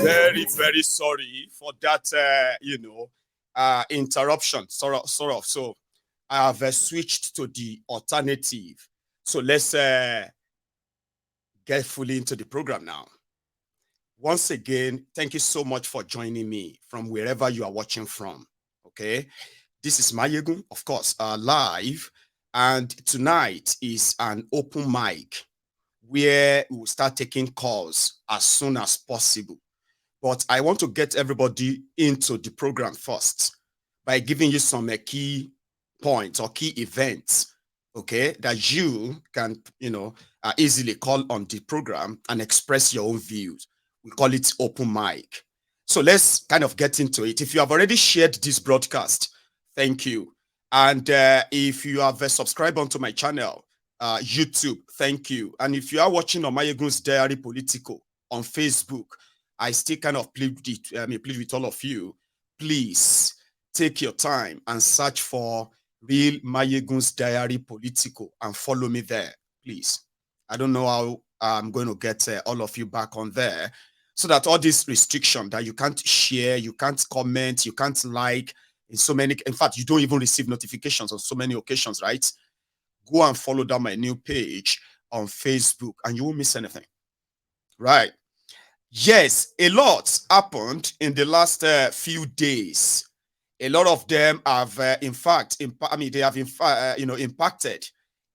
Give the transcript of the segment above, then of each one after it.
Very, very sorry for that, interruption, sort of. So I have switched to the alternative. So let's get fully into the program now. Once again, thank you so much for joining me from wherever you are watching from. Okay, this is Mayegun, of course, live, and tonight is an open mic where we will start taking calls as soon as possible. But I want to get everybody into the program first by giving you some key points or key events, okay, that you can, easily call on the program and express your own views. We call it open mic. So let's kind of get into it. If you have already shared this broadcast, thank you. And if you have subscribed onto my channel, YouTube, thank you. And if you are watching on Mayegun's Diary Political on Facebook, I still kind of plead with all of you. Please take your time and search for Real Mayegun's Diary Political and follow me there, please. I don't know how I'm going to get all of you back on there, so that all this restriction that you can't share, you can't comment, you can't like in fact, you don't even receive notifications on so many occasions, right? Go and follow down my new page on Facebook and you won't miss anything, right? Yes, a lot happened in the last few days. A lot of them have, impacted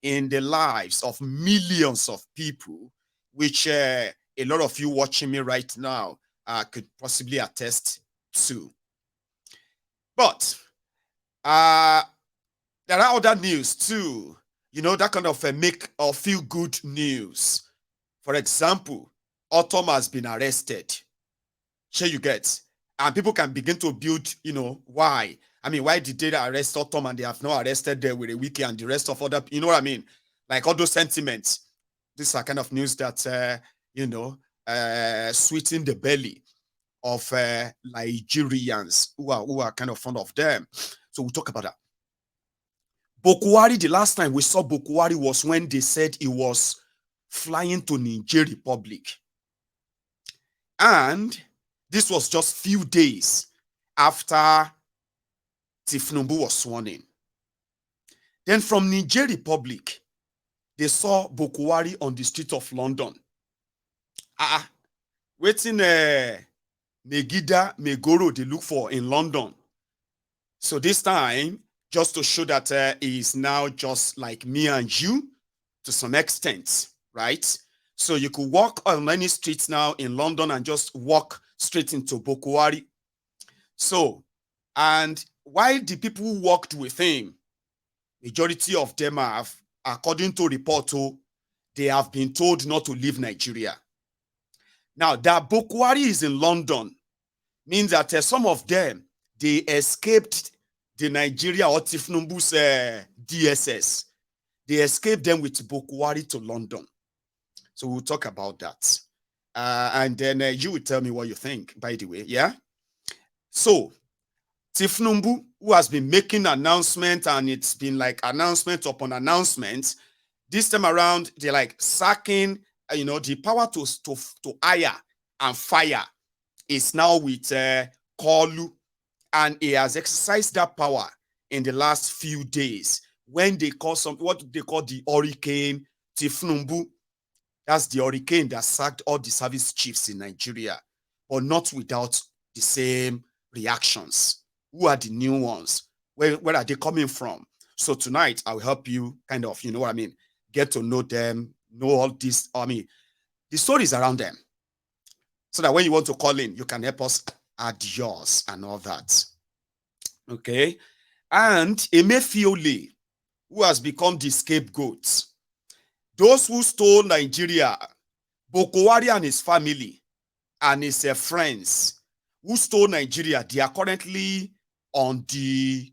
in the lives of millions of people, which a lot of you watching me right now could possibly attest to. But there are other news too, that kind of make or feel good news. For example, Autumn has been arrested. Sure, you get. And people can begin to build, why. I mean, why did they arrest Autumn and they have not arrested there with a wiki and the rest of other, you know what I mean? Like all those sentiments. These are kind of news that, sweeten the belly of Nigerians who are kind of fond of them. So we'll talk about that. Buhari, the last time we saw Buhari was when they said he was flying to Niger Republic. And this was just few days after Tinubu was sworn in. Then from Niger Republic, they saw Buhari on the street of London. Waiting Megida, Megoro, they look for in London. So this time, just to show that he is now just like me and you to some extent, right? So you could walk on any streets now in London and just walk straight into Buhari. So, and while the people who walked with him, majority of them have, according to report, they have been told not to leave Nigeria. Now, that Buhari is in London means that some of them, they escaped the Nigeria or Tinubu's DSS. They escaped them with Buhari to London. So we'll talk about that. And then you will tell me what you think, by the way, yeah? So, Tinubu, who has been making announcements, and it's been like announcement upon announcement, this time around, they're like sacking, the power to hire and fire is now with Kolu, and he has exercised that power in the last few days when they call what they call the Hurricane Tinubu. That's the hurricane that sacked all the service chiefs in Nigeria, but not without the same reactions. Who are the new ones? Where are they coming from? So tonight, I'll help you kind of, get to know them, know all this, the stories around them. So that when you want to call in, you can help us add yours and all that. Okay? And Emefiole, who has become the scapegoat. Those who stole Nigeria, Buhari and his family and his friends who stole Nigeria, they are currently on the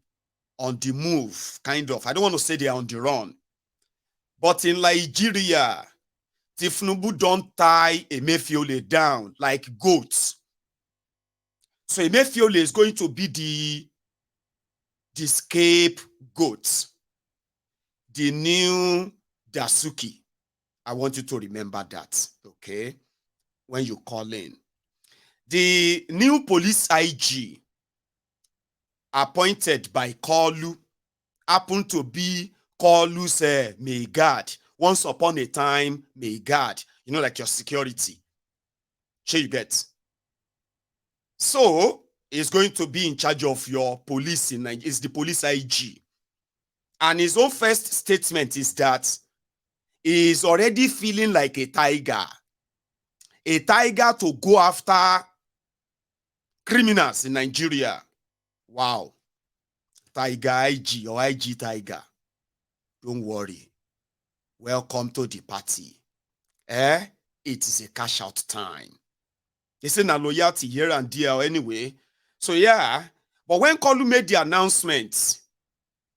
move, kind of. I don't want to say they are on the run. But in Nigeria, Tinubu don't tie Emefiole down like goats. So Emefiole is going to be the scapegoat, the new Dasuki. I want you to remember that, okay, when you call in. The new police IG appointed by Kolu happened to be Kolu's May Guard. Once upon a time, May Guard. You know, like your security. Sure you get. So, he's going to be in charge of your police in Nigeria. It's the police IG. And his own first statement is that he is already feeling like a tiger. A tiger to go after criminals in Nigeria. Wow. Tiger IG or IG Tiger. Don't worry. Welcome to the party. It is a cash out time. They say na loyalty here and there anyway. So yeah. But when Kolu made the announcement,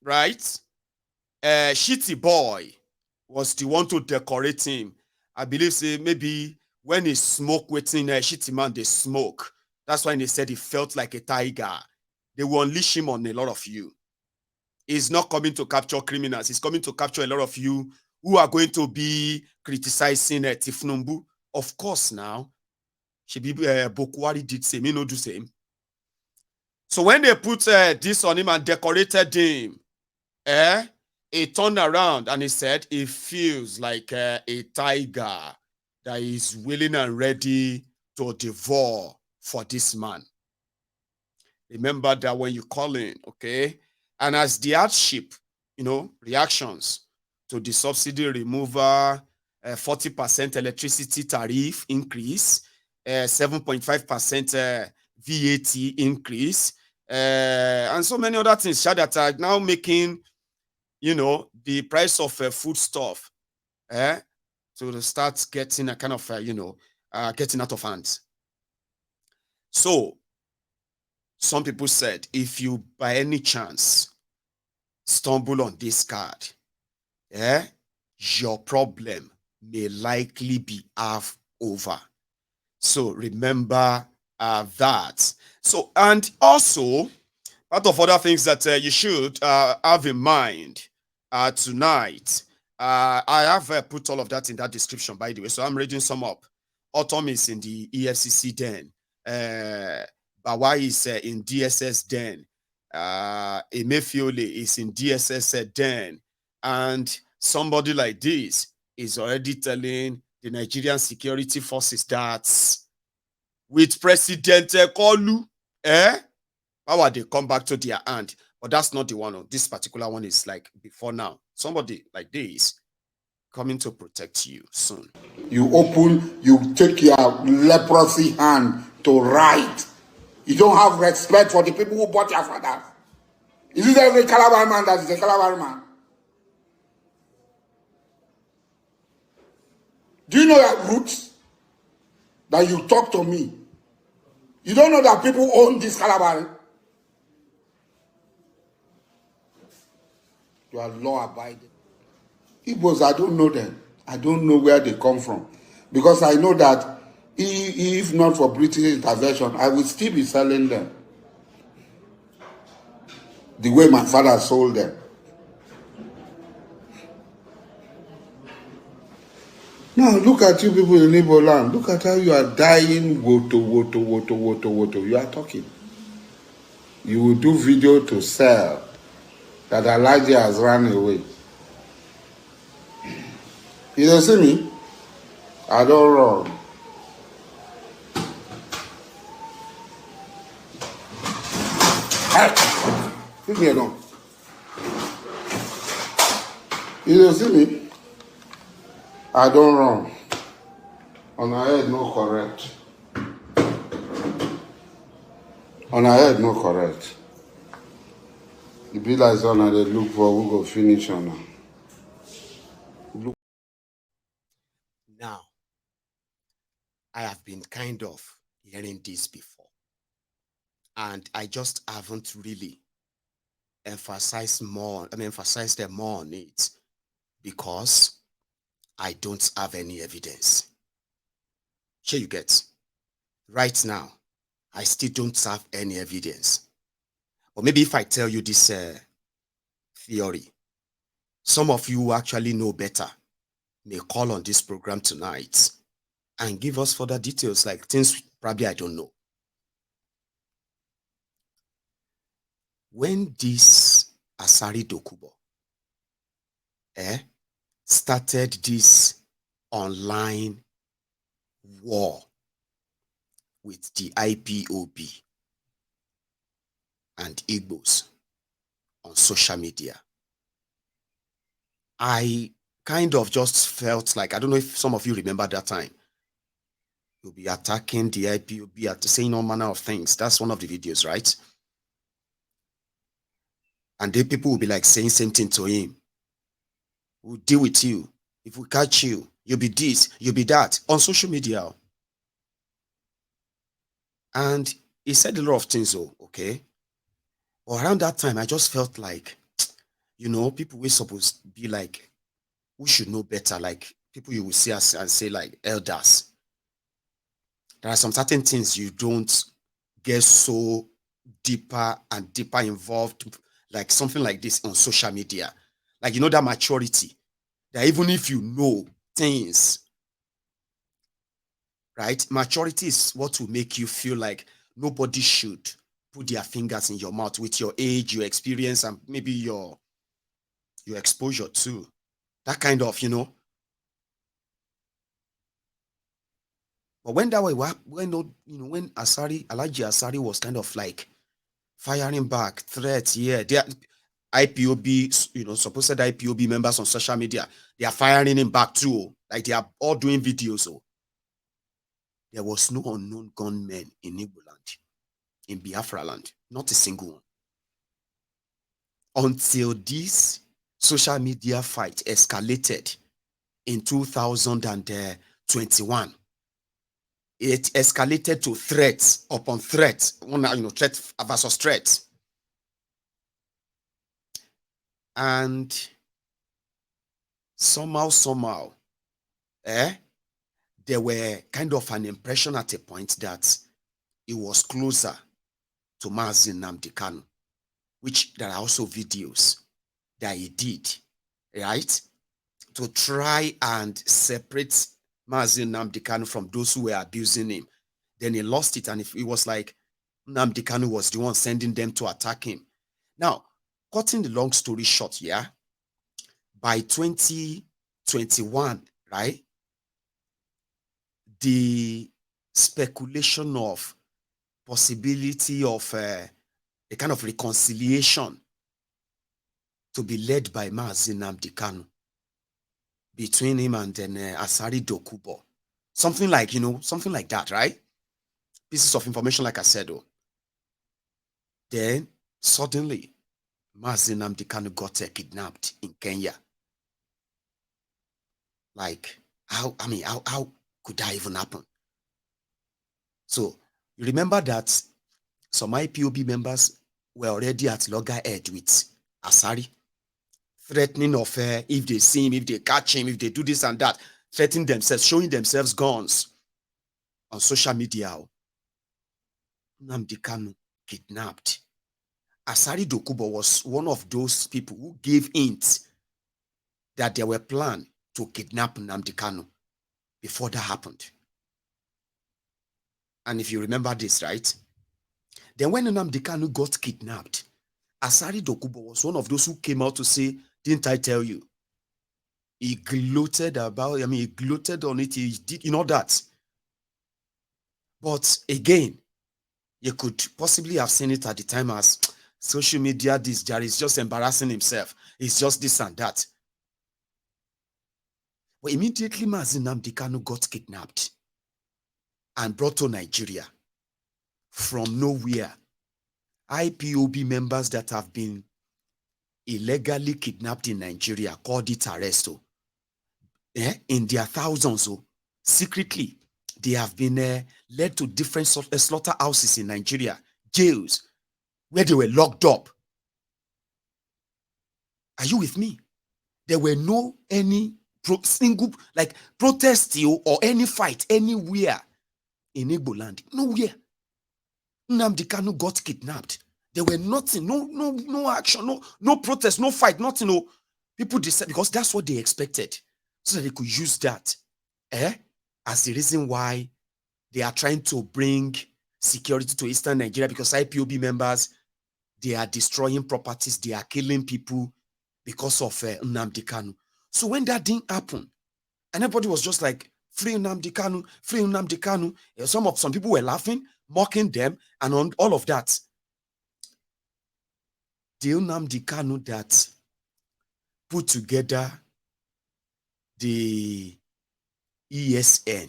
right? Shitty Boy was the one to decorate him. I believe say maybe when he smoke waiting Shitty Man, they smoke. That's why they said he felt like a tiger. They will unleash him on a lot of you. He's not coming to capture criminals. He's coming to capture a lot of you who are going to be criticizing Tifnumbu. Of course now. Buhari did same. He no do same. So when they put this on him and decorated him, he turned around and he said he feels like a tiger that is willing and ready to devour for this man. Remember that when you call in, okay? And as the hardship, reactions to the subsidy removal, 40% electricity tariff increase, 7.5% VAT increase, and so many other things that are now making, the price of food stuff, to start getting a kind of, getting out of hand. So, some people said, if you by any chance stumble on this card, your problem may likely be half over. So remember that. So, and also, part of other things that you should have in mind tonight. I have put all of that in that description, by the way. So I'm reading some up. Autumn is in the EFCC den. Bawa is in DSS den. Emefiole is in DSS den. And somebody like this is already telling the Nigerian security forces that with President Kolu, how are they come back to their hand? But that's not the one. This particular one is like before now. Somebody like this coming to protect you soon. You take your leprosy hand to write. You don't have respect for the people who bought your father. Is it every Calabar man that is a Calabar man? Do you know your roots? That you talk to me. You don't know that people own this Calabar? You are law-abiding. Igbos, I don't know them. I don't know where they come from. Because I know that if not for British intervention, I would still be selling them. The way my father sold them. Now, look at you people in Igbo land. Look at how you are dying. Woto. You are talking. You will do video to sell that Elijah has run away. You don't see me? I don't run. Hey, leave me alone. You don't see me? I don't run. On our head, no correct. On our head, no correct. The bill is on and they look for who go finish on her. Now, I have been kind of hearing this before. And I just haven't really emphasized them more on it because I don't have any evidence. Sure you get. Right now, I still don't have any evidence. Or maybe if I tell you this theory, some of you actually know better may call on this program tonight and give us further details, like things probably I don't know. When this Asari Dokubo started this online war with the IPOB and Igbos on social media, I kind of just felt like, I don't know if some of you remember that time, you'll be attacking the IPOB, saying all manner of things. That's one of the videos, right? And then people will be like saying same thing to him. We'll deal with you. If we catch you, you'll be this, you'll be that, on social media. And he said a lot of things, okay? But around that time, I just felt like, you know, people were supposed to be like, we should know better, like people you will see us and say like elders. There are some certain things you don't get so deeper and deeper involved, like something like this on social media. Like, you know, that maturity, that even if you know things, right? Maturity is what will make you feel like nobody should put their fingers in your mouth with your age, your experience, and maybe your exposure too. That kind of, you know. But when that way, when Alhaji Asari was kind of like firing back threats, yeah, they are, IPOB, you know, supposed IPOB members on social media, they are firing him back too. Like they are all doing videos. There was no unknown gunmen in Igbo land, in Biafra land, not a single one. Until this social media fight escalated in 2021. It escalated to threats upon threats, threat versus threat. And somehow, there were kind of an impression at a point that it was closer to Mazi Nnamdi Kanu, which there are also videos that he did, right? To try and separate Mazi Nnamdi Kanu from those who were abusing him. Then he lost it, and it was like Nnamdi Kanu was the one sending them to attack him. Now, cutting the long story short, yeah, by 2021, right, the speculation of possibility of a kind of reconciliation to be led by Mazi Nnamdi Kanu between him and then Asari Dokubo. Something like, something like that, right? Pieces of information, like I said, Then, suddenly, Mazi Nnamdi Kanu got kidnapped in Kenya. Like, how could that even happen? So, you remember that some IPOB members were already at loggerhead with Asari, threatening of if they see him, if they catch him, if they do this and that, threatening themselves, showing themselves guns on social media. Nnamdi Kanu kidnapped. Asari Dokubo was one of those people who gave hints that there were plans to kidnap Nnamdi Kanu before that happened. And if you remember this, right? Then when Nnamdi Kanu got kidnapped, Asari Dokubo was one of those who came out to say, didn't I tell you? He gloated about, he gloated on it, he did, that. But again, you could possibly have seen it at the time as social media, this guy is just embarrassing himself. It's just this and that. But immediately Mazi Nnamdi Kanu got kidnapped and brought to Nigeria from nowhere. IPOB members that have been illegally kidnapped in Nigeria called it arrest. In their thousands, secretly, they have been led to different slaughterhouses in Nigeria, jails, where they were locked up. Are you with me? There were no any single protest or any fight anywhere in Igbo land. Nowhere. Nnamdi Kanu got kidnapped. There were nothing, no action, no protest, no fight, nothing. People decided, because that's what they expected. so that they could use that as the reason why they are trying to bring security to Eastern Nigeria, because IPOB members, they are destroying properties, they are killing people because of Nnamdi Kanu. So when that didn't happen, and everybody was just like, free Nnamdi Kanu, free Nnamdi Kanu. Some people were laughing, mocking them, and on all of that. The Nnamdi Kanu that put together the ESN,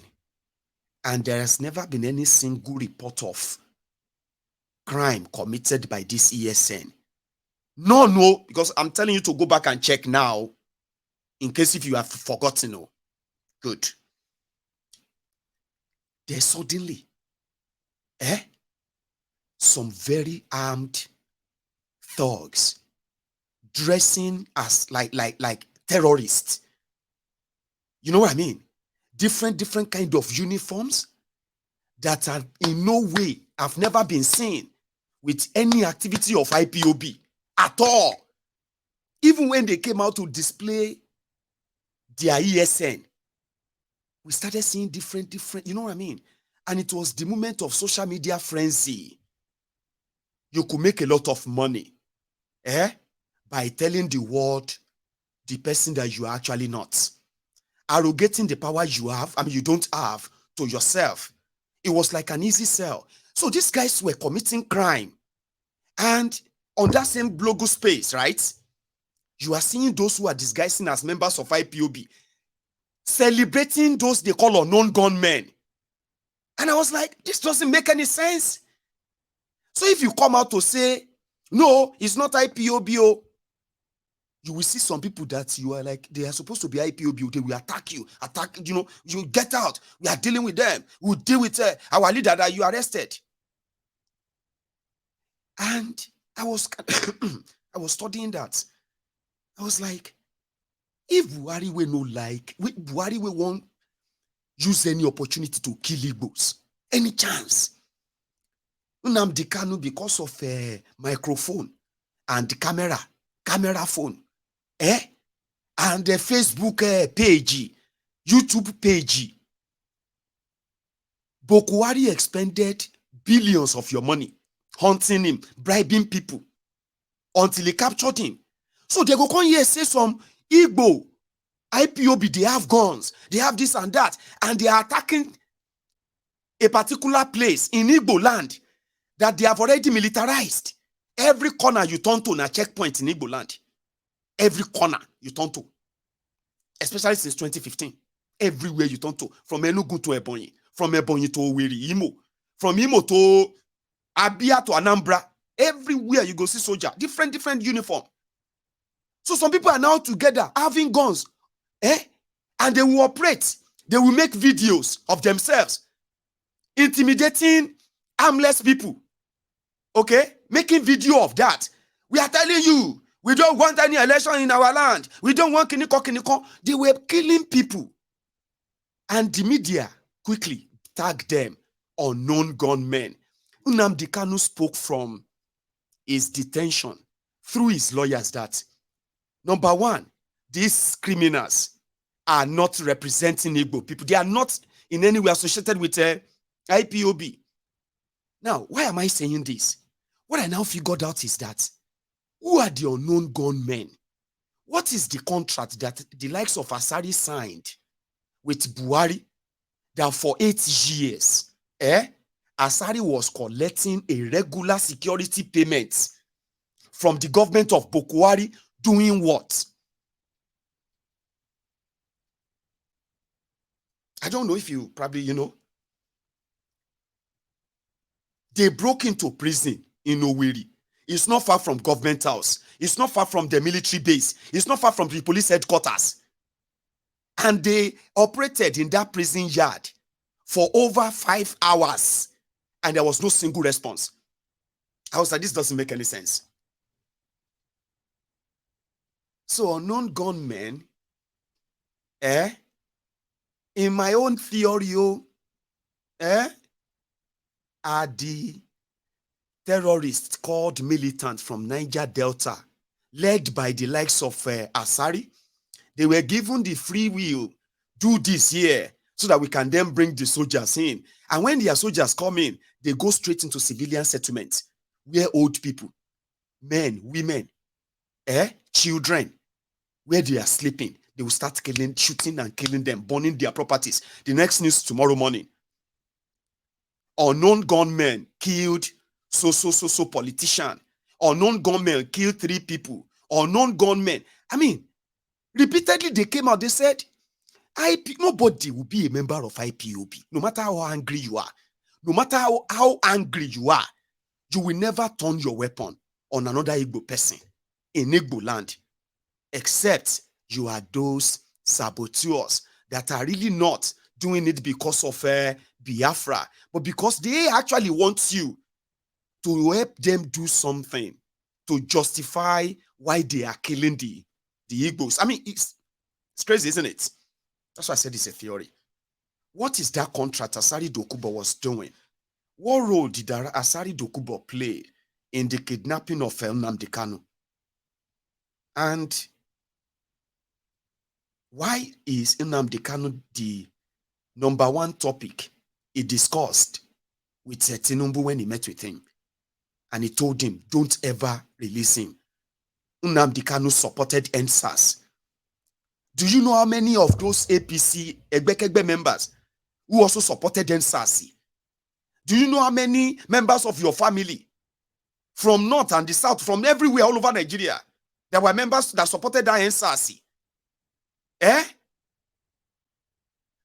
and there has never been any single report of crime committed by this ESN. No, because I'm telling you to go back and check now, in case if you have forgotten. No, good. There suddenly, some very armed thugs dressing as like terrorists. You know what I mean? Different kind of uniforms that are in no way have never been seen with any activity of IPOB at all. Even when they came out to display their ESN, we started seeing different, you know what I mean? And it was the moment of social media frenzy. You could make a lot of money by telling the world the person that you are actually not. Arrogating the power you have, you don't have, to yourself. It was like an easy sell. So these guys were committing crime. And on that same blogo space, right? You are seeing those who are disguising as members of IPOB celebrating those they call unknown gunmen. And I was like, this doesn't make any sense. So if you come out to say, no, it's not IPOB, you will see some people that you are like, they are supposed to be IPOB, they will attack you, you get out, we are dealing with them, we'll deal with our leader that you arrested. And I was I was studying that. I was like, if Buhari will no like, Buhari will won't use any opportunity to kill Igbos, any chance. Nnamdi Kanu, because of microphone and camera phone, and the Facebook page, YouTube page, Buhari expended billions of your money hunting him, bribing people until he captured him. So they go come here say some Igbo, IPOB, they have guns, they have this and that, and they are attacking a particular place in Igbo land that they have already militarized. Every corner you turn to na checkpoint in Igbo land. Every corner you turn to. Especially since 2015. Everywhere you turn to. From Enugu to Ebonyi. From Ebonyi to Owerri, Imo. From Imo to Abia to Anambra. Everywhere you go see soldier. Different uniform. So some people are now together having guns. And they will operate. They will make videos of themselves intimidating armless people. Okay? Making video of that. We are telling you, we don't want any election in our land. We don't want kiniko. They were killing people. And the media quickly tagged them unknown gunmen. Nnamdi Kanu spoke from his detention through his lawyers that, number one, these criminals are not representing Igbo people. They are not in any way associated with IPOB. Now, why am I saying this? What I now figured out is that, who are the unknown gunmen? What is the contract that the likes of Asari signed with Buhari that for 8 years, Asari was collecting a regular security payment from the government of Buhari, doing what? I don't know if you probably, They broke into prison in Owerri. It's not far from government house. It's not far from the military base. It's not far from the police headquarters. And they operated in that prison yard for over 5 hours. And there was no single response. I was like, this doesn't make any sense. So unknown gunmen, in my own theory, are the terrorists called militants from Niger Delta, led by the likes of Asari, They were given the free will, do this here, so that we can then bring the soldiers in. And when their soldiers come in, they go straight into civilian settlements, where old people, men, women, children, where they are sleeping, they will start killing, shooting and killing them, burning their properties. The next news tomorrow morning. Unknown gunmen killed so politician. Unknown gunmen killed 3 people. Unknown gunmen. I mean, repeatedly they came out, they said, nobody will be a member of IPOB, no matter how angry you are. No matter how angry you are, you will never turn your weapon on another Igbo person in Igbo land, except you are those saboteurs that are really not doing it because of Biafra, but because they actually want you to help them do something to justify why they are killing the Igbos. I mean, it's crazy, isn't it? That's why I said it's a theory. What is that contract Asari Dokubo was doing? What role did Asari Dokubo play in the kidnapping of Nnamdi Kanu? And why is Nnamdi Kanu the #1 topic he discussed with Tinubu when he met with him? And he told him, don't ever release him. Nnamdi Kanu supported NSAS. Do you know how many of those APC Egbekegbe members who also supported NSAS? Do you know how many members of your family from north and the south, from everywhere all over Nigeria, there were members that supported that NSAS?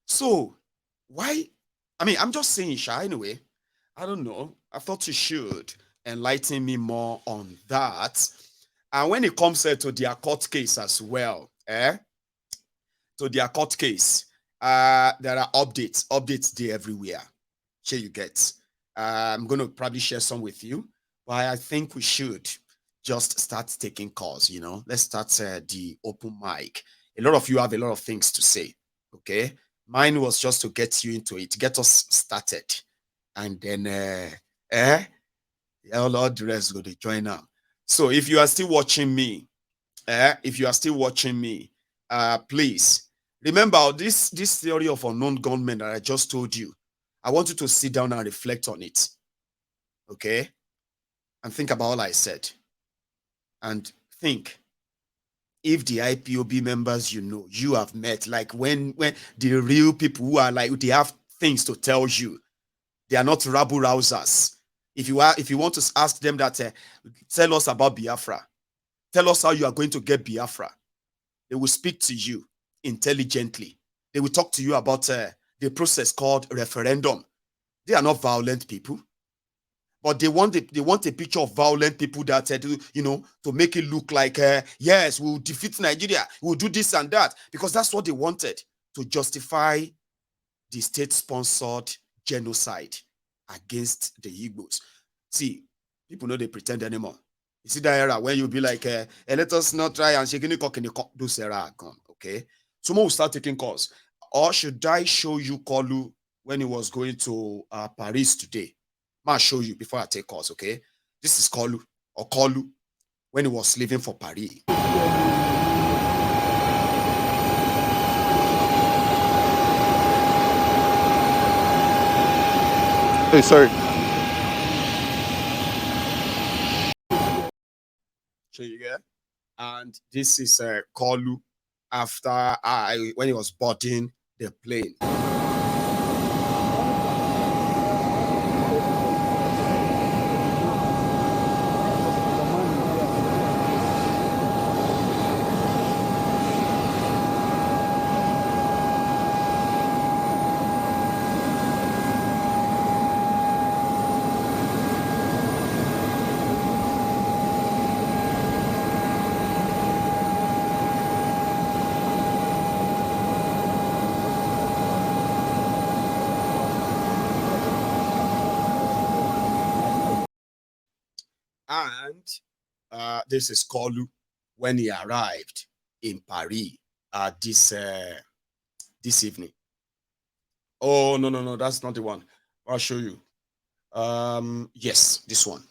So, why? I mean, I'm just saying, Sha, anyway. I don't know. I thought you should enlighten me more on that. And when it comes to their court case as well, to their court case, there are updates there everywhere. Here you get. I'm going to probably share some with you, but I think we should just start taking calls, you know. Let's start the open mic. A lot of you have a lot of things to say, okay? Mine was just to get you into it, get us started. And then, all the rest go to join now. So if you are still watching me, please remember this theory of unknown gunmen that I just told you. I want you to sit down and reflect on it, okay? And think about all I said. And think, if the IPOB members you have met, like when the real people who are like, they have things to tell you, they are not rabble rousers. If you want to ask them that, tell us about Biafra, tell us how you are going to get Biafra, they will speak to you intelligently. They will talk to you about the process called referendum. They are not violent people, but they want a picture of violent people that to make it look like yes, we'll defeat Nigeria, we'll do this and that, because that's what they wanted to justify the state-sponsored genocide against the Igbos. See, people know they pretend anymore. You see that era when you'll be like, let us not try and shake any cock in the cock. Those era are gone, okay? Someone will start taking calls. Or should I show you Kolu when he was going to Paris today? I'll show you before I take calls, okay? This is Kolu when he was leaving for Paris. Hey, sorry. Show you get? And this is Kolu after when he was boarding the plane. And this is Kolu when he arrived in Paris this evening. Oh, no, that's not the one. I'll show you. Yes, this one.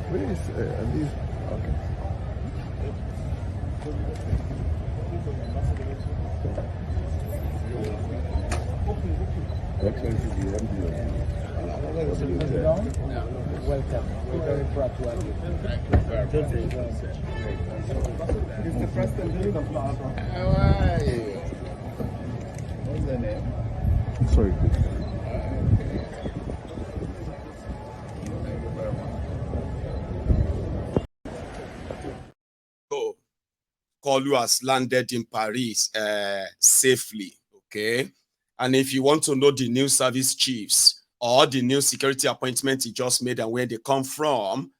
Where is okay. Welcome. We're very proud to have you. It's the president of Plaza. How are you? What's the name? Sorry. So, Kolu has landed in Paris safely, okay? And if you want to know the new service chiefs or the new security appointment he just made and where they come from,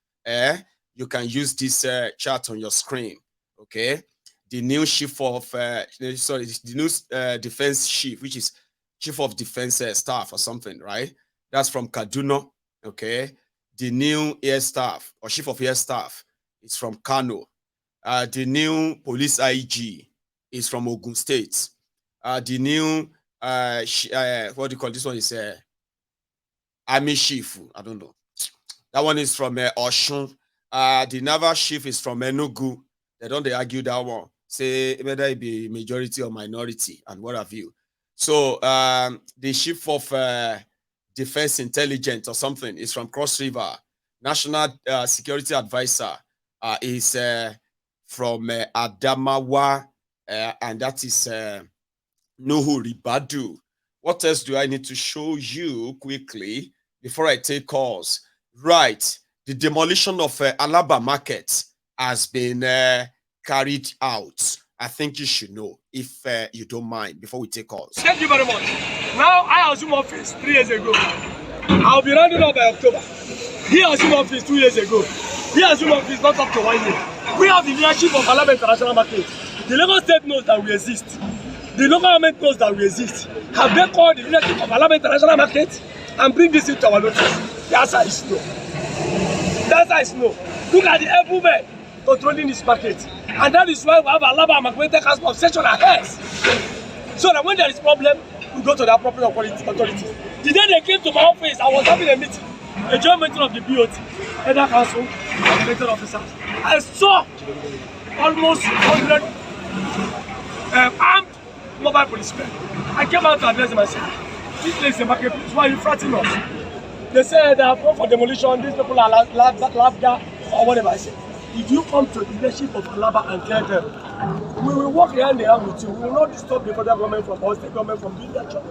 you can use this chart on your screen, okay? The new chief of, the new defense chief, which is chief of defense staff or something, right? That's from Kaduna, okay? The new air staff or chief of air staff is from Kano. The new police IG is from Ogun State. The new, what do you call this one? Is Army chief. I don't know. That one is from Oshun. The naval chief is from Enugu. They don't argue that one. Say whether it be majority or minority and what have you. So the chief of defense intelligence or something is from Cross River. National security advisor is from Adamawa, and that is Nuhu Ribadu. What else do I need to show you quickly before I take calls? Right, the demolition of Alaba Market has been carried out. I think you should know, if you don't mind, before we take calls. Thank you very much. Now, I assume office 3 years ago. I'll be rounding up by October. He assumed office 2 years ago. He assumed office not up to 1 year. We have the leadership of Alaba International Market. The Lagos State knows that we exist. The local government knows that we exist. Have they called the leadership of Alaba International Market and bring this into our notice? The answer is no. The answer is no. Look at the IPOB controlling this market. And that is why we have Alaba Market as of section ahead. So that when there is problem, we go to the appropriate authorities. The day they came to my office, I was having a meeting. A joint meeting of the BOT, Head Council, and elected officers. I saw almost 100 armed mobile policemen. I came out to address them and said, this place is a marketplace, why are you frightening us? They said they have gone for demolition, these people are labga or whatever. I said, if you come to the leadership of Alaba and tell them, we will work hand in hand with you. We will not disturb the federal government from us, the government from doing their job.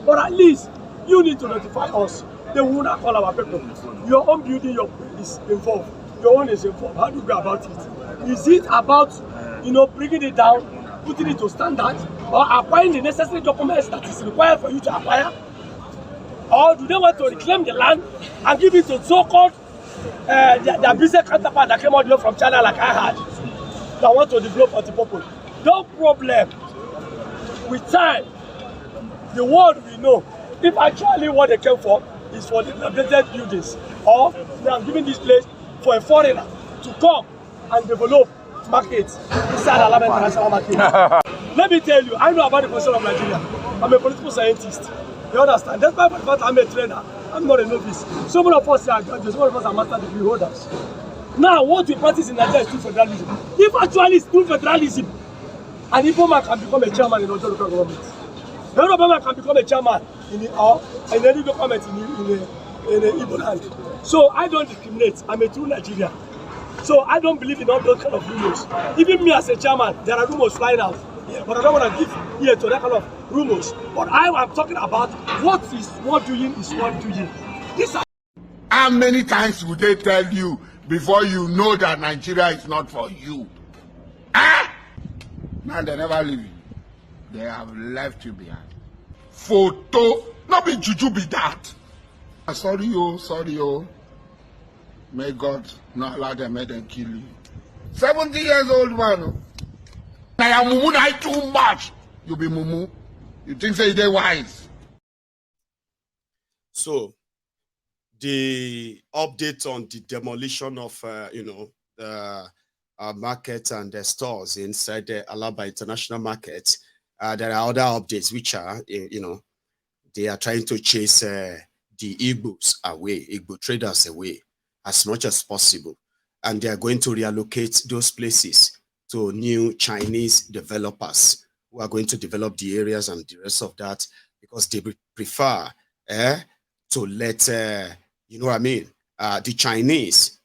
But at least you need to notify us. They will not call our people. Your own building is involved. Your own is involved. How do you go about it? Is it about, bringing it down, putting it to standard, or acquiring the necessary documents that is required for you to acquire? Or do they want to reclaim the land and give it to so-called their business counterpart that came out here from China like I had, that want to develop multi-purpose? No problem. With time, the world will know if actually what they came for is for the updated buildings, or they are giving this place for a foreigner to come and develop markets inside Alaba International Market. Let me tell you, I know about the position of Nigeria. I'm a political scientist. You understand? Despite the fact I'm a trainer, I'm not a novice. Some of us are graduates, some of us are master degree holders. Now, what we practice in Nigeria is true federalism. If actually it's true federalism, an Igbo man can become a chairman in other local governments. The Yoruba man can become a chairman in the any government in the Igbo land. So I don't discriminate. I'm a true Nigerian. So I don't believe in all those kind of rumors. Even me as a chairman, there are rumors flying out. Yeah, but I don't want to give ear to that kind of rumors. But I am talking about what is what doing is what doing. How many times would they tell you before you know that Nigeria is not for you? Now they never leave you. They have left you behind. Photo, not be juju be that. Sorry, oh. May God not allow them, make them kill you. 70 years old man. I am mumu too much. You be mumu. You think say they wise. So the update on the demolition of the market and the stores inside the Alaba International Market. There are other updates which are, they are trying to chase the Igbos away, Igbo traders away as much as possible. And they are going to reallocate those places to new Chinese developers who are going to develop the areas and the rest of that, because they prefer to let, you know what I mean, the Chinese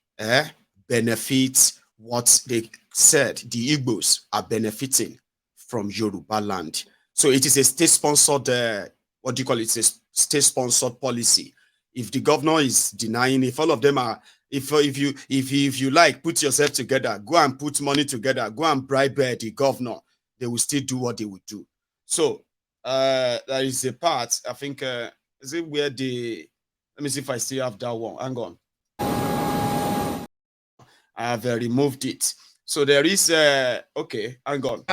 benefit what they said the Igbos are benefiting from Yoruba land. So it is a state-sponsored, what do you call it? It's a state-sponsored policy. If the governor is denying, if all of them are, if you like, put yourself together, go and put money together, go and bribe the governor, they will still do what they would do. So there is a part, I think, is it where the, let me see if I still have that one. Hang on. I have removed it. So there is, okay, hang on.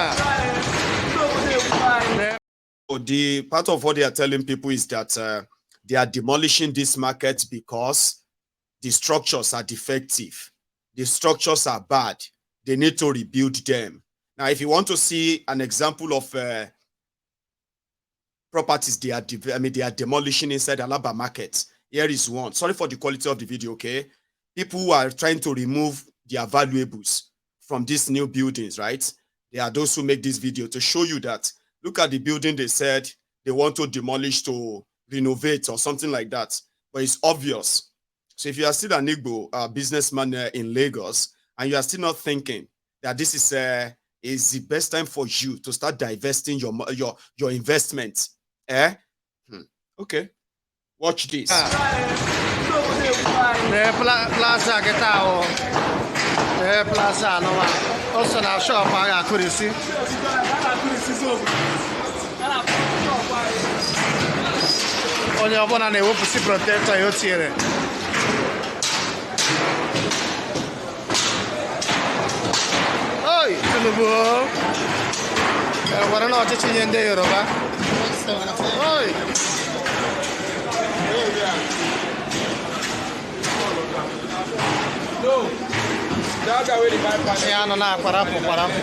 So the part of what they are telling people is that they are demolishing this market because the structures are defective. The structures are bad. They need to rebuild them. Now, if you want to see an example of properties they are demolishing inside Alaba Market, here is one. Sorry for the quality of the video, okay? People who are trying to remove their valuables from these new buildings, right? They are those who make this video to show you that, look at the building they said they want to demolish to renovate or something like that. But it's obvious. So if you are still an Igbo businessman in Lagos and you are still not thinking that this is the best time for you to start divesting your investment, okay, watch this. Plaza no also na shop aga kurisi onye ọbụla na-ewepụsị protector ya o tinyere oi Tinubu gwara na ọchịchị nye ndị Yoruba oi ya nọ na-akwarapụ kwarapụ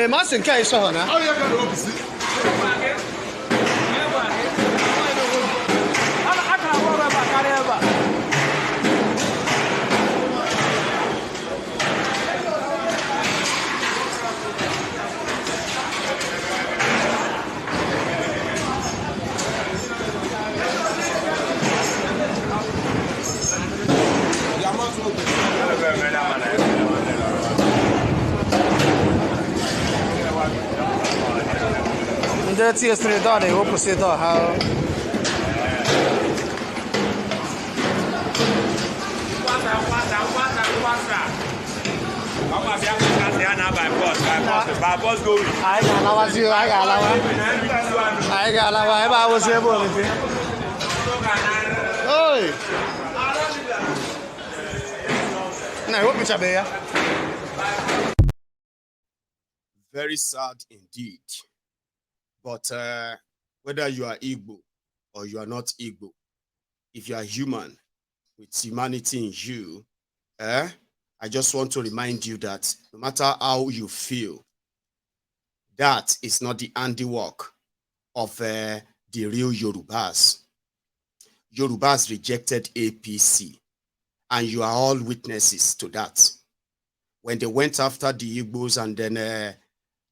masị nke a iso na ndị tinyesịrị dọọ na-ewepụsị dọọ ha anyị ga-alawa ebe a wụsị ebe omepe oi na ewepụchabeghị ya. Very sad indeed. But whether you are Igbo or you are not Igbo, if you are human with humanity in you, I just want to remind you that no matter how you feel, that is not the handiwork of the real Yorubas. Yorubas rejected APC, and you are all witnesses to that. When they went after the Igbos and then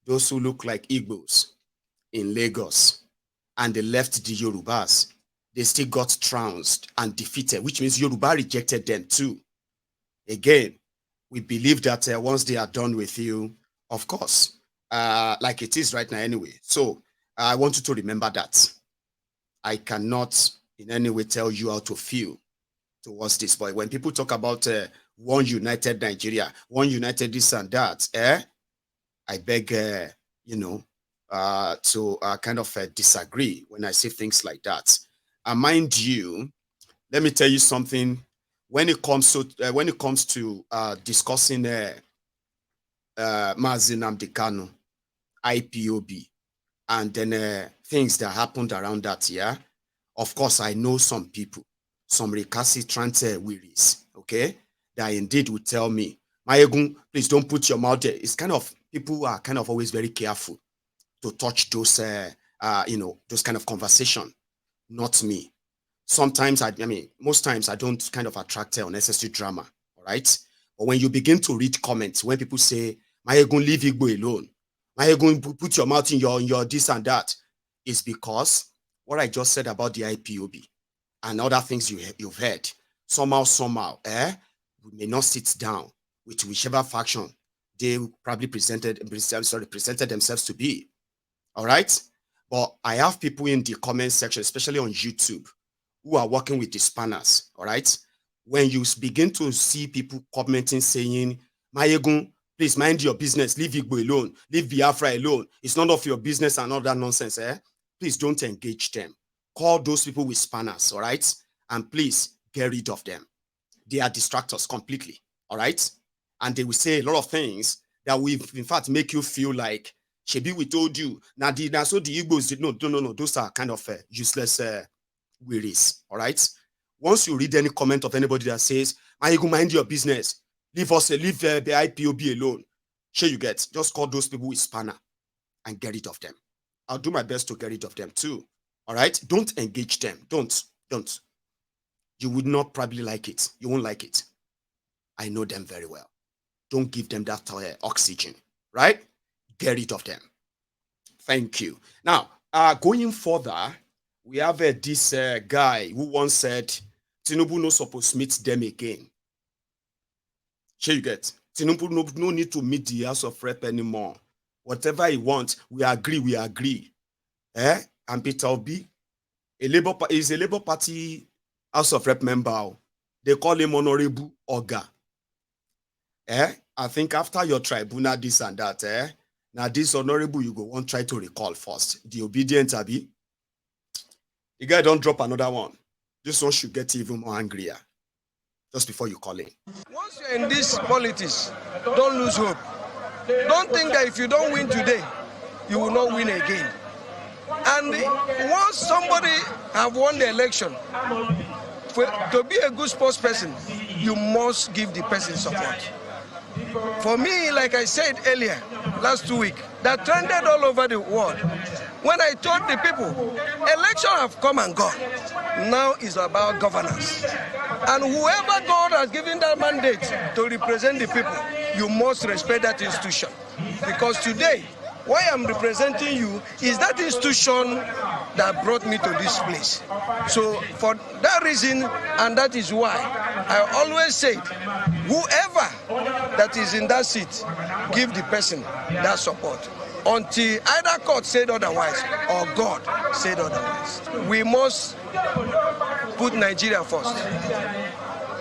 those who look like Igbos in Lagos, and they left the Yorubas, they still got trounced and defeated, which means Yoruba rejected them too. Again, we believe that once they are done with you, of course, like it is right now anyway. So I want you to remember that. I cannot in any way tell you how to feel towards this. But when people talk about one united Nigeria, one united this and that, I beg, you know, to kind of disagree when I say things like that. Mind you, let me tell you something. When it comes to discussing Mazi Nnamdi Kanu, IPOB, and then things that happened around that year, of course, I know some people, some recalcitrant wearies, okay, that indeed would tell me, Mayegun, please don't put your mouth there. It's kind of, people are kind of always very careful to touch those, those kind of conversation. Not me. Sometimes, most times I don't kind of attract unnecessary drama, all right? But when you begin to read comments, when people say, "Mayegun, leave Igbo alone. Mayegun, put your mouth in your this and that," it's because what I just said about the IPOB and other things you've heard, somehow, we may not sit down with whichever faction they probably presented themselves to be, all right? But I have people in the comment section, especially on YouTube, who are working with the spanners, all right? When you begin to see people commenting saying, "Mayegun, please mind your business, leave Igbo alone, leave Biafra alone, it's none of your business," and all that nonsense, please don't engage them. Call those people with spanners, all right? And please get rid of them. They are distractors completely, all right? And they will say a lot of things that will, in fact, make you feel like, "Shebi, we told you." Now so the Igbos did no. Those are kind of useless wearies, all right? Once you read any comment of anybody that says, "Mayegun, mind your business, leave the IPOB alone," sure you get, just call those people with spanner and get rid of them. I'll do my best to get rid of them too, all right? Don't engage them. Don't. You would not probably like it. You won't like it. I know them very well. Don't give them that oxygen, right? Get rid of them. Thank you. Now, going further, we have this guy who once said, "Tinubu no supposed to meet them again." Sure you get. Tinubu no need to meet the House of Rep anymore. Whatever he wants, we agree. And Peter Obi is a Labour Party House of Rep member. They call him Honorable Oga. I think after your tribunal, this and that, now this honorable you go want try to recall first. The obedient Abi. The guy don't drop another one. This one should get even more angrier. Just before you call him. Once you're in this politics, don't lose hope. Don't think that if you don't win today, you will not win again. And once somebody have won the election, to be a good sports person, you must give the person support. For me, like I said earlier, last 2 weeks, that trended all over the world. When I told the people, election have come and gone. Now it's about governance. And whoever God has given that mandate to represent the people, you must respect that institution. Because today, why I'm representing you is that institution that brought me to this place. So for that reason, and that is why I always say, whoever that is in that seat, give the person that support. Until either court said otherwise or God said otherwise. We must put Nigeria first.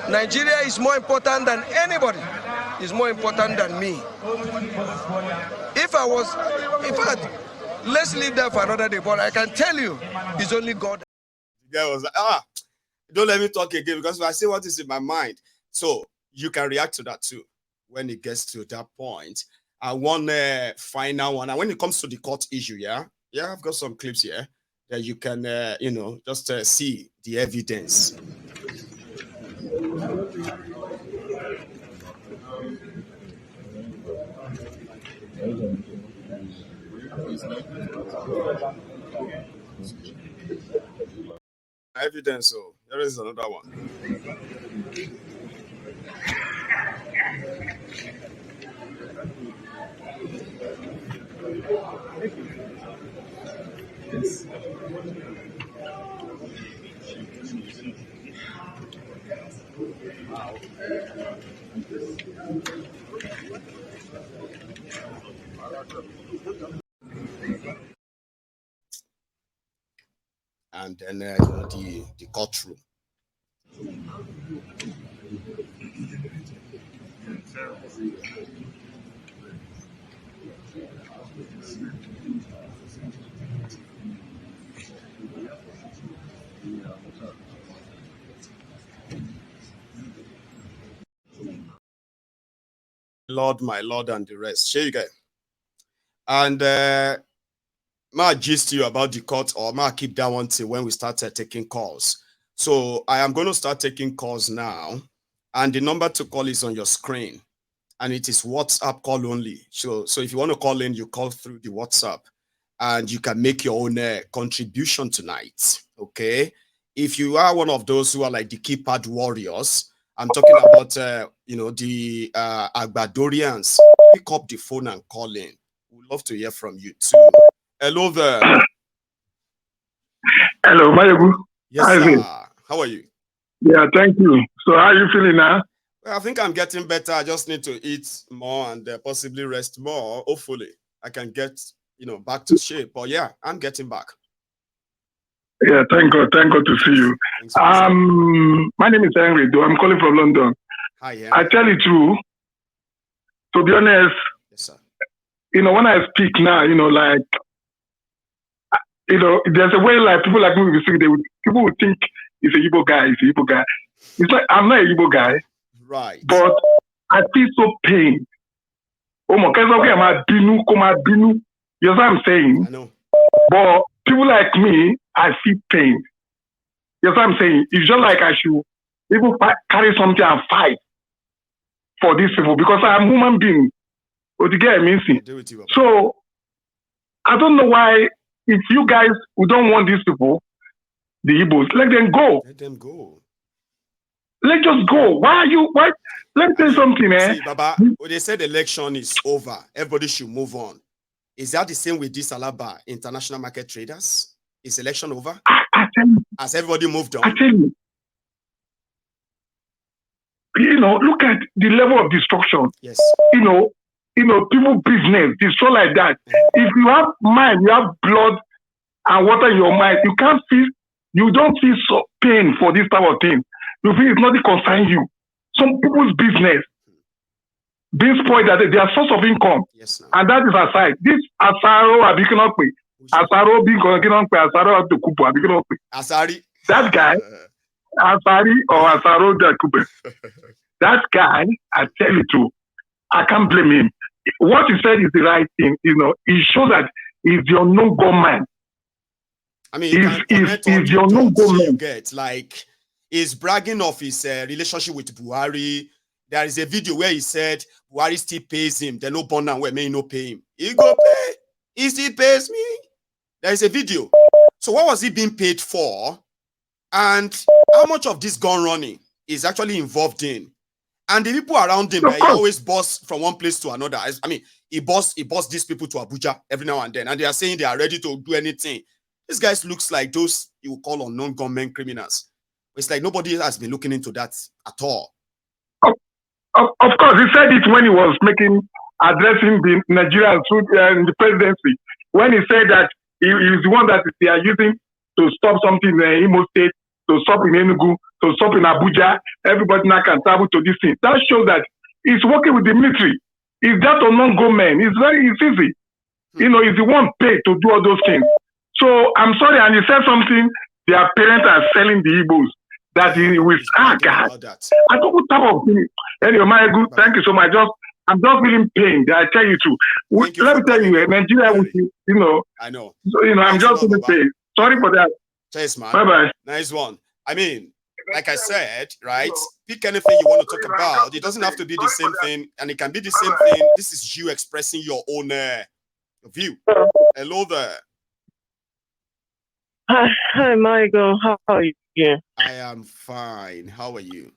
Nigeria is more important than anybody. It's more important than me. In fact, let's leave that for another day, but I can tell you, it's only God. The guy was like, don't let me talk again, because if I say what is in my mind. So you can react to that too when it gets to that point. I want a final one. And when it comes to the court issue, I've got some clips here that you can, just see the evidence. Evidence, so there is another one. Yes. And then the courtroom. Lord, my Lord, and the rest. Here you go. And ma gist you about the court, or ma keep that one till when we start taking calls. So I am going to start taking calls now, and the number to call is on your screen, and it is WhatsApp call only. So if you want to call in, you call through the WhatsApp, and you can make your own contribution tonight. Okay, if you are one of those who are like the keypad warriors, I'm talking about you know, the Agbadorians. Pick up the phone and call in. We'd love to hear from you too. Hello there. Hello, Mayogu. Yes, sir. How are you? Yeah, thank you. So how are you feeling now? Well, I think I'm getting better. I just need to eat more and possibly rest more. Hopefully, I can get, you know, back to shape. But yeah, I'm getting back. Yeah, thank God to see you. My name is Henry, though I'm calling from London. Hi, Henry. I tell you true, to be honest, yes, sir. You know, when I speak now, you know, like, you know, there's a way like people like me will speak, people would think it's a Igbo guy, It's like, I'm not a Igbo guy. Right. But I feel so pain. Oh my God, you know what I'm saying? I know. But people like me, I feel pain. You know what I'm saying? It's just like I should even carry something and fight for these people because I'm a human being. What you get me? So I don't know why, if you guys who don't want these people, the Igbos, let them go. Let them go. Let's just go. Why? Let me tell you something, See, Baba, when they said the election is over, everybody should move on. Is that the same with this Alaba international market traders? Is election over? I tell you. Has everybody moved on? I tell you. You know, look at the level of destruction. Yes. You know, people business, destroy like that. If you have mind, you have blood and water in your mind, you don't feel so pain for this type of thing. You feel it's not concerning you. Some people's business being spoiled, that their source of income. Yes, and that is aside. This Asari Dokubo, Asari. That guy, Asari or Asari Dokubo. That guy, I tell you too, I can't blame him. What he said is the right thing. You know, he shows that he's the unknown government. I mean, he's the unknown government. Get like he's bragging of his relationship with Buhari. There is a video where he said Buhari still pays him. They no born and where may no pay him. He go pay. He still pays me. There is a video. So what was he being paid for? And how much of this gun running is actually involved in? And the people around him, he always boss from one place to another. I mean, he boss these people to Abuja every now and then, and they are saying they are ready to do anything. This guy looks like those you would call unknown government criminals. It's like nobody has been looking into that at all. Of course, he said it when he was addressing the Nigerians in the presidency. When he said that he is the one that they are using to stop something in Imo State, to stop in Enugu, to stop in Abuja, everybody now can travel to this thing. That shows that he's working with the military. Is that unknown government? It's easy. You know, he's the one paid to do all those things. So I'm sorry, and he said something, their parents are selling the Igbos. That he was, God. I don't know what type of thing. Anyway, my good, thank you so much. I'm just feeling pain. I tell you too. Let me tell you, Nigeria, you know. I know. So, you know, I'm just feeling pain. Sorry for that. Cheers, man. Bye-bye. Nice one. I mean, like I said, right? Pick anything you want to talk about. It doesn't have to be the same thing, and it can be the same thing. This is you expressing your own view. Hello there. Hi, Michael. How are you? I am fine. How are you?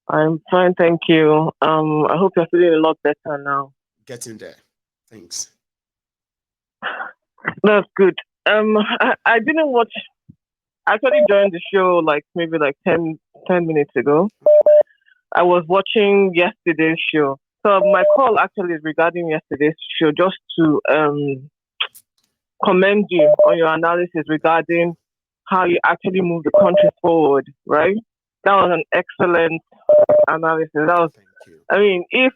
I'm fine, thank you. I hope you're feeling a lot better now. Getting there. Thanks. That's good. I didn't watch. I actually joined the show maybe 10 minutes ago. I was watching yesterday's show. So my call actually is regarding yesterday's show, just to commend you on your analysis regarding how you actually move the country forward, right? That was an excellent analysis. That was, I mean, if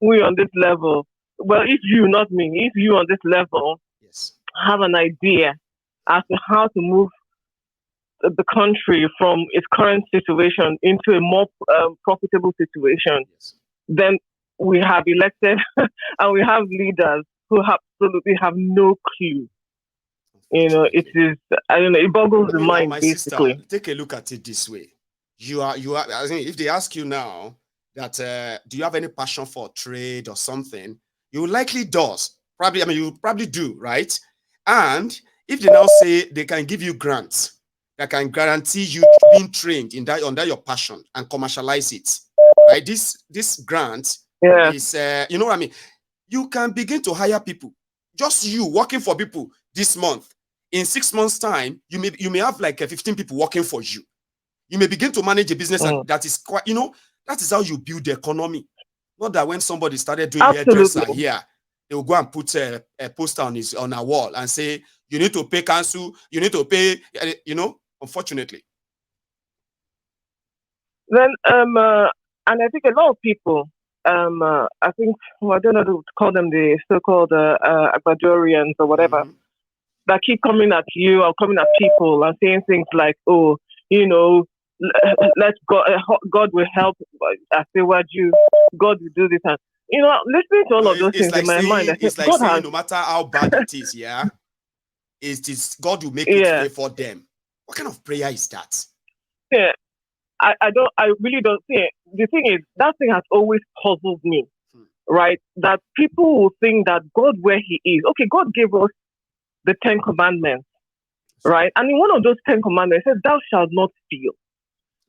we on this level, well, if you, not me, if you on this level have an idea as to how to move the country from its current situation into a more profitable situation, then we have elected and we have leaders who absolutely have no clue. You know, it is, I don't know, it boggles the mind, basically. Sister, take a look at it this way. You are, I mean, if they ask you now that, do you have any passion for trade or something, you likely does. Probably, I mean, you probably do, right? And if they now say they can give you grants that can guarantee you being trained in that under your passion and commercialize it, right? This grant is, you know what I mean? You can begin to hire people. Just you working for people this month. In 6 months' time, you may have like 15 people working for you. You may begin to manage a business that is quite, you know, that is how you build the economy. Not that when somebody started doing hairdresser here, they will go and put a poster on a wall and say, you need to pay council, you need to pay, you know, unfortunately. Then, and I think a lot of people, I think, well, I don't know to call them the so-called Ecuadorians or whatever, that keep coming at you or coming at people and saying things like, oh, you know, let God will help. I say, what you, God will do this. And, you know, listening to all of those things like in my mind, I it's say, like God saying has, no matter how bad it is, yeah, it's God will make it fair for them. What kind of prayer is that? Yeah, I really don't see it. The thing is, that thing has always puzzled me, right? That people will think that God, where He is, okay, God gave us the 10 Commandments, right? And in one of those 10 Commandments, it says, "Thou shalt not steal."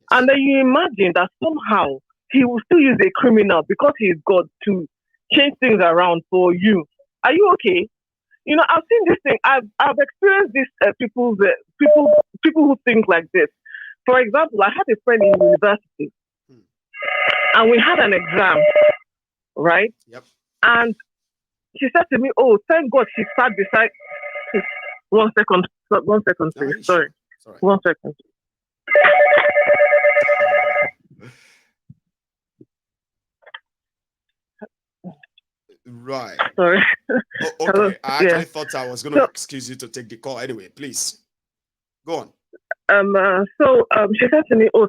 And then you imagine that somehow He will still use a criminal because He is God to change things around for you. Are you okay? You know, I've seen this thing. I've experienced this. People who think like this. For example, I had a friend in university, and we had an exam, right? Yep. And she said to me, "Oh, thank God she sat beside." 1 second, please. Sorry. 1 second. Right. Sorry. Oh, okay. I actually thought I was going to excuse you to take the call. Anyway, please go on. So she said to me, "Oh,